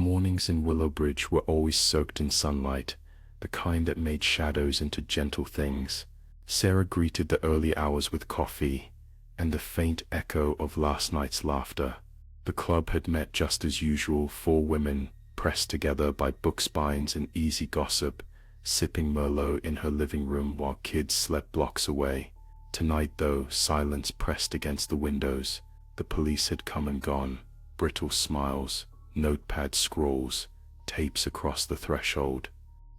Mornings in Willowbridge were always soaked in sunlight, the kind that made shadows into gentle things. Sarah greeted the early hours with coffee and the faint echo of last night's laughter. The club had met just as usual, four women pressed together by book spines and easy gossip, sipping Merlot in her living room while kids slept blocks away. Tonight, though, silence pressed against the windows. The police had come and gone, brittle smiles, notepad scrawls, tapes across the threshold.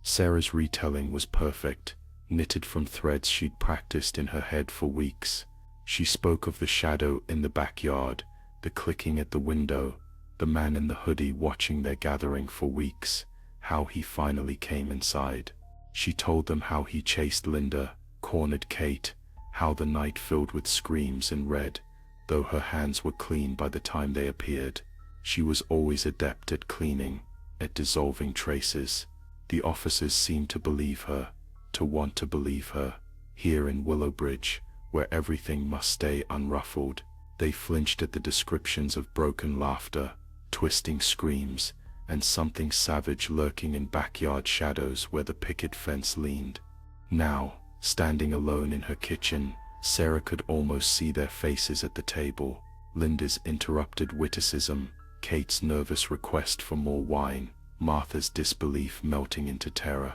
Sarah's retelling was perfect, knitted from threads she'd practiced in her head for weeks. She spoke of the shadow in the backyard, the clicking at the window, the man in the hoodie watching their gathering for weeks, how he finally came inside. She told them how he chased Linda, cornered Kate, how the night filled with screams and red, though her hands were clean by the time they appeared. She was always adept at cleaning, at dissolving traces. The officers seemed to believe her, to want to believe her. Here in Willowbridge, where everything must stay unruffled, they flinched at the descriptions of broken laughter, twisting screams, and something savage lurking in backyard shadows where the picket fence leaned. Now, standing alone in her kitchen, Sarah could almost see their faces at the table. Linda's interrupted witticism, Kate's nervous request for more wine, Martha's disbelief melting into terror.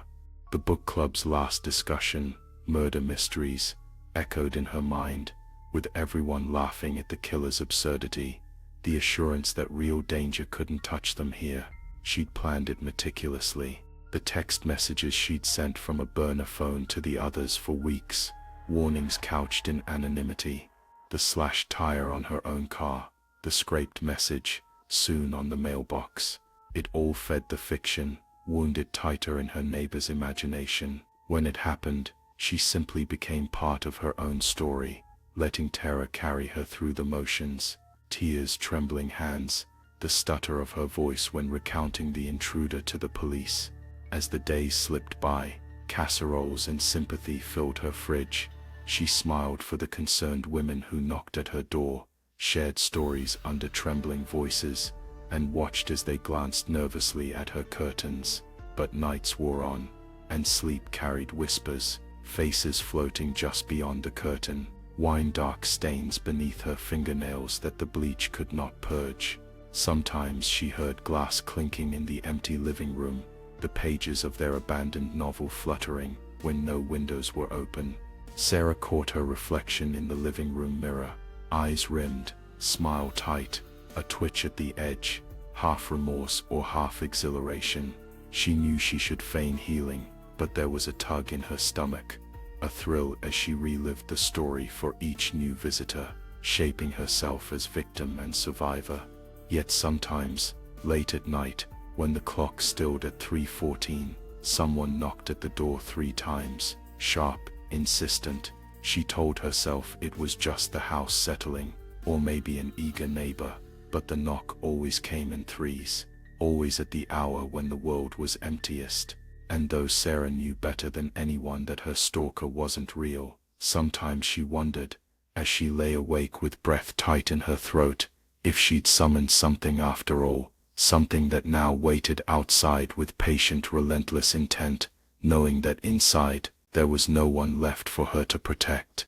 The book club's last discussion, murder mysteries, echoed in her mind, with everyone laughing at the killer's absurdity, the assurance that real danger couldn't touch them here. She'd planned it meticulously. The text messages she'd sent from a burner phone to the others for weeks, warnings couched in anonymity, the slashed tire on her own car, the scraped message, soon on the mailbox. It all fed the fiction, wounded tighter in her neighbor's imagination. When it happened, she simply became part of her own story, letting terror carry her through the motions, tears, trembling hands, the stutter of her voice when recounting the intruder to the police. As the days slipped by, casseroles and sympathy filled her fridge. She smiled for the concerned women who knocked at her door, shared stories under trembling voices, and watched as they glanced nervously at her curtains. But nights wore on, and sleep carried whispers, faces floating just beyond the curtain, wine-dark stains beneath her fingernails that the bleach could not purge. Sometimes she heard glass clinking in the empty living room, the pages of their abandoned novel fluttering when no windows were open. Sarah caught her reflection in the living room mirror, eyes rimmed, smile tight, a twitch at the edge, half remorse or half exhilaration. She knew she should feign healing, but there was a tug in her stomach, a thrill as she relived the story for each new visitor, shaping herself as victim and survivor. Yet sometimes, late at night, when the clock stilled at 3:14, someone knocked at the door 3 times, sharp, insistent. She told herself it was just the house settling, or maybe an eager neighbor, but the knock always came in threes, always at the hour when the world was emptiest. And though Sarah knew better than anyone that her stalker wasn't real, sometimes she wondered, as she lay awake with breath tight in her throat, if she'd summoned something after all, something that now waited outside with patient, relentless intent, knowing that inside there was no one left for her to protect.